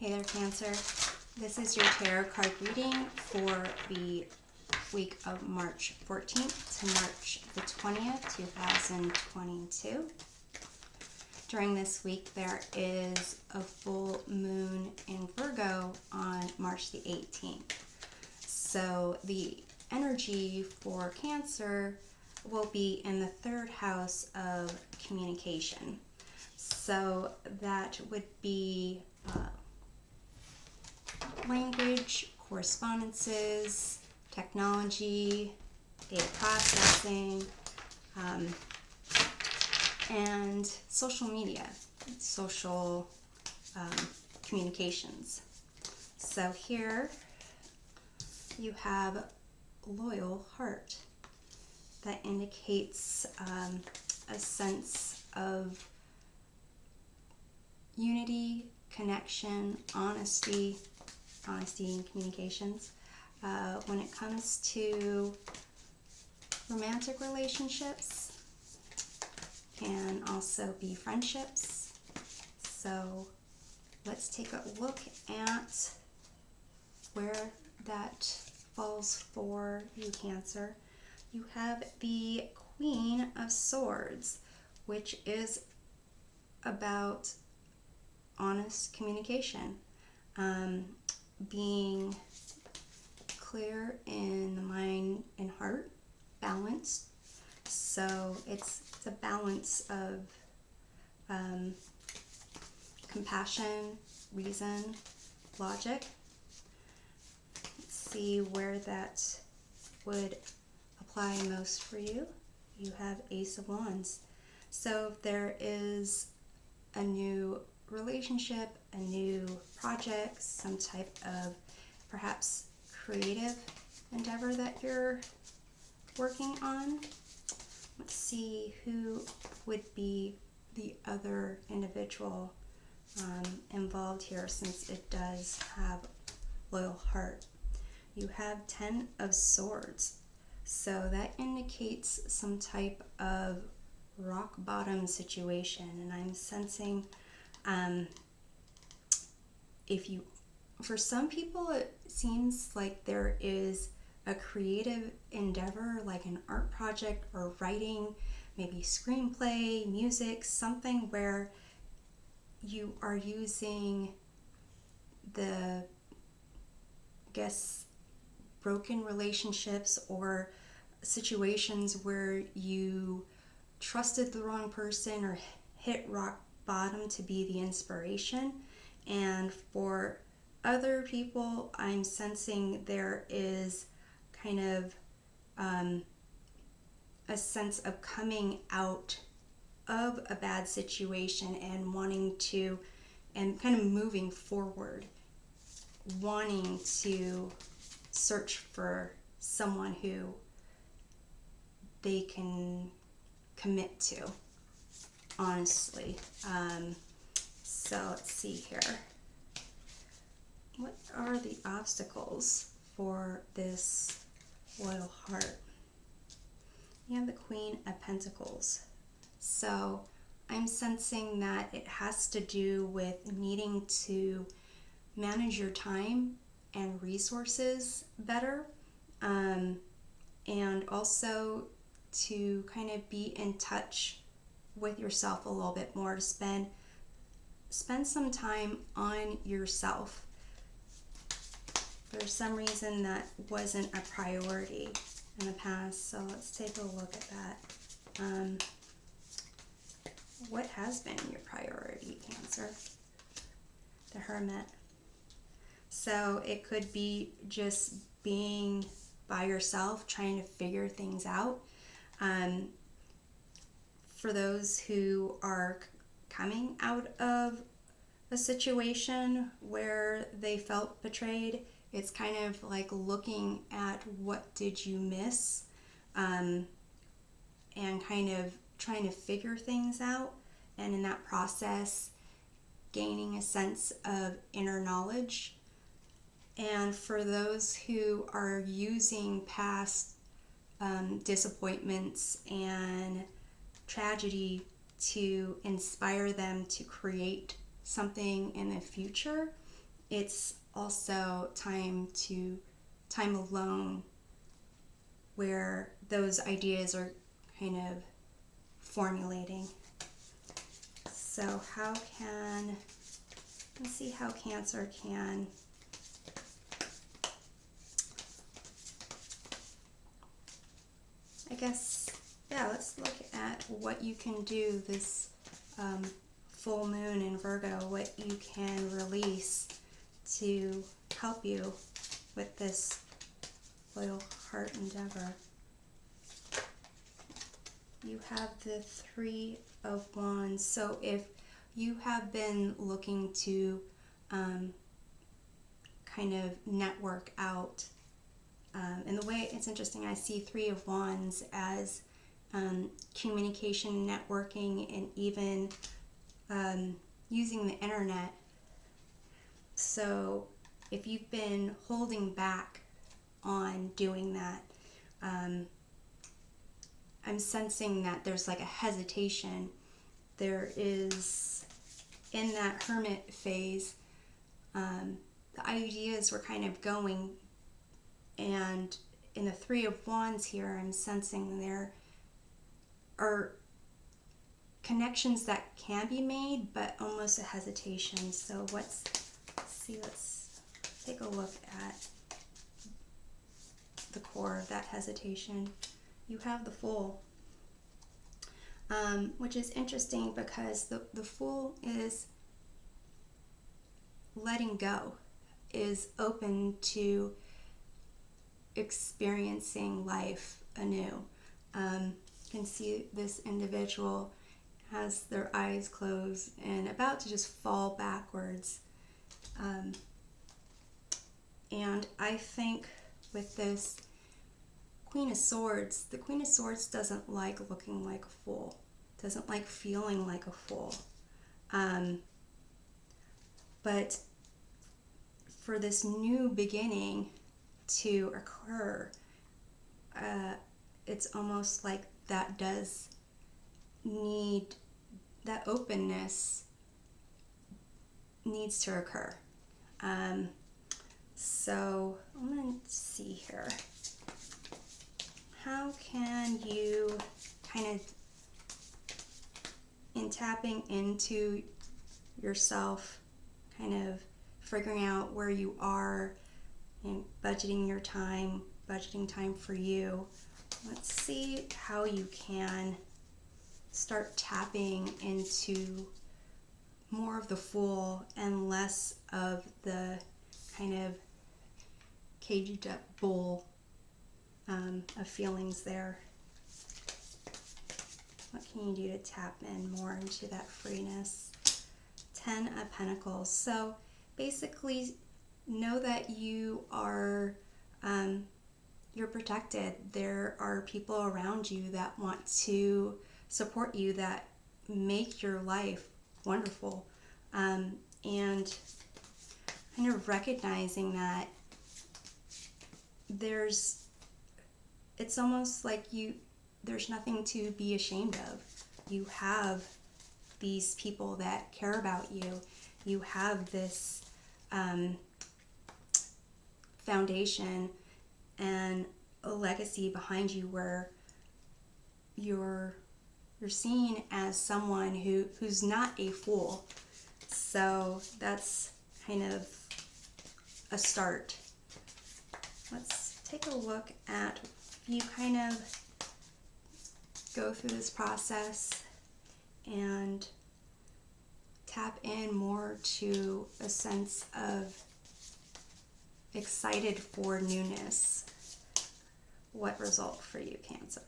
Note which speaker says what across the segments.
Speaker 1: Hey there, Cancer. This is your tarot card reading for the week of March 14th to March the 20th, 2022. During this week, there is a full moon in Virgo on March the 18th. So the energy for Cancer will be in the third house of communication. So that would be language, correspondences, technology, data processing, and social media, social communications. So here you have loyal heart. That indicates a sense of unity, connection, honesty in communications. When it comes to romantic relationships, can also be friendships. So let's take a look at where that falls for you, Cancer. You have the Queen of Swords, which is about honest communication, being clear in the mind and heart, balanced. So it's a balance of compassion, reason, logic. Let's see where that would apply most for you. You have Ace of Wands. So if there is a new relationship, a new project, some type of perhaps creative endeavor that you're working on. Let's see who would be the other individual involved here, since it does have loyal heart. You have 10 of Swords. So that indicates some type of rock bottom situation, and I'm sensing for some people it seems like there is a creative endeavor, like an art project or writing, maybe screenplay, music, something where you are using the, broken relationships or situations where you trusted the wrong person or hit rock bottom to be the inspiration. And for other people, I'm sensing there is kind of a sense of coming out of a bad situation and wanting to, and kind of moving forward, wanting to search for someone who they can commit to, honestly. So let's see here. What are the obstacles for this loyal heart? You have the Queen of Pentacles. So I'm sensing that it has to do with needing to manage your time and resources better, and also to kind of be in touch with yourself a little bit more, to spend some time on yourself. There's some reason that wasn't a priority in the past, so let's take a look at that. What has been your priority, Cancer? The Hermit. So it could be just being by yourself, trying to figure things out. For those who are coming out of a situation where they felt betrayed, it's kind of like looking at what did you miss, and kind of trying to figure things out, and in that process gaining a sense of inner knowledge. And for those who are using past disappointments and tragedy to inspire them to create something in the future, it's also time alone where those ideas are kind of formulating. So let's see how Cancer can let's look at what you can do this full moon in Virgo, what you can release to help you with this loyal heart endeavor. You have the Three of Wands. So if you have been looking to kind of network out, and the way it's interesting, I see Three of Wands as communication, networking, and even using the internet. So if you've been holding back on doing that, I'm sensing that there's like a hesitation. There is, in that hermit phase, the ideas were kind of going, and in the Three of Wands here, I'm sensing there are connections that can be made, but almost a hesitation. So let's take a look at the core of that hesitation. You have the Fool, which is interesting because the Fool is letting go, is open to experiencing life anew. You can see this individual has their eyes closed and about to just fall backwards. And I think with this Queen of Swords, the Queen of Swords doesn't like looking like a fool, doesn't like feeling like a fool. But for this new beginning to occur, it's almost like that does need, that openness needs to occur. So I'm going to see here. How can you kind of, in tapping into yourself, kind of figuring out where you are and budgeting your time, budgeting time for you. Let's see how you can start tapping into more of the Fool and less of the kind of caged up bull of feelings there. What can you do to tap in more into that freeness? 10 of Pentacles. So basically know that you are you're protected. There are people around you that want to support you, that make your life wonderful, and kind of recognizing that it's almost like there's nothing to be ashamed of. You have these people that care about you. You have this foundation and a legacy behind you where you're seen as someone who's not a fool. So that's kind of a start. Let's take a look at, you kind of go through this process and tap in more to a sense of excited for newness. What result for you, Cancer?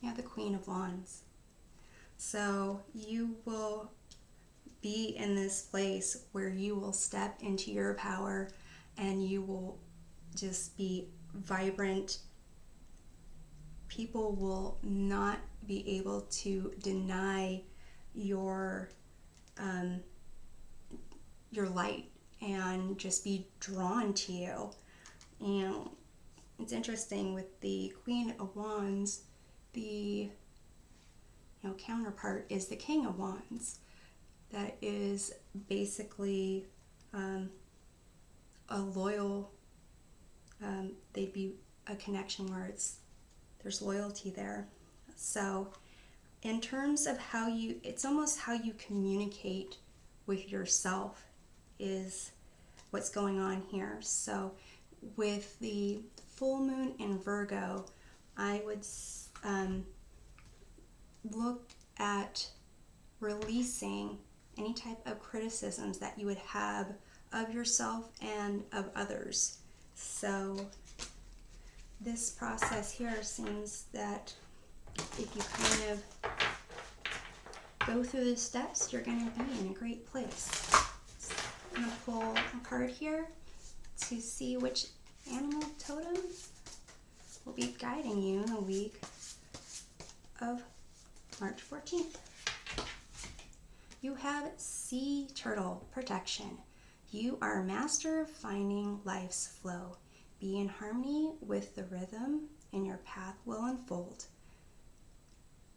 Speaker 1: You have the Queen of Wands. So you will be in this place where you will step into your power and you will just be vibrant. People will not be able to deny your light and just be drawn to you. And it's interesting with the Queen of Wands, the counterpart is the King of Wands. That is is basically a loyal, they'd be a connection where there's loyalty there. So in terms of it's almost how you communicate with yourself is what's going on here. So with the full moon in Virgo, I would look at releasing any type of criticisms that you would have of yourself and of others. So this process here seems that if you kind of go through the steps, you're going to be in a great place. So I'm going to pull a card here to see which animal totem will be guiding you in the week of March 14th. You have sea turtle protection. You are a master of finding life's flow. Be in harmony with the rhythm and your path will unfold.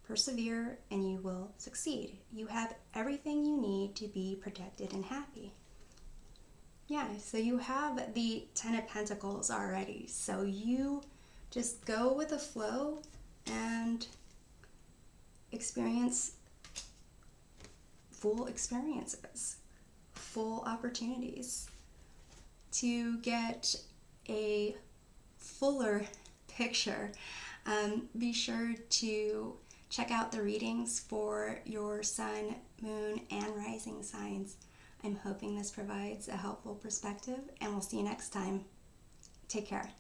Speaker 1: Persevere and you will succeed. You have everything you need to be protected and happy. Yeah, so you have the 10 of Pentacles already. So you just go with the flow and experience full experiences, full opportunities to get a fuller picture. Be sure to check out the readings for your sun, moon, and rising signs. I'm hoping this provides a helpful perspective, and we'll see you next time. Take care.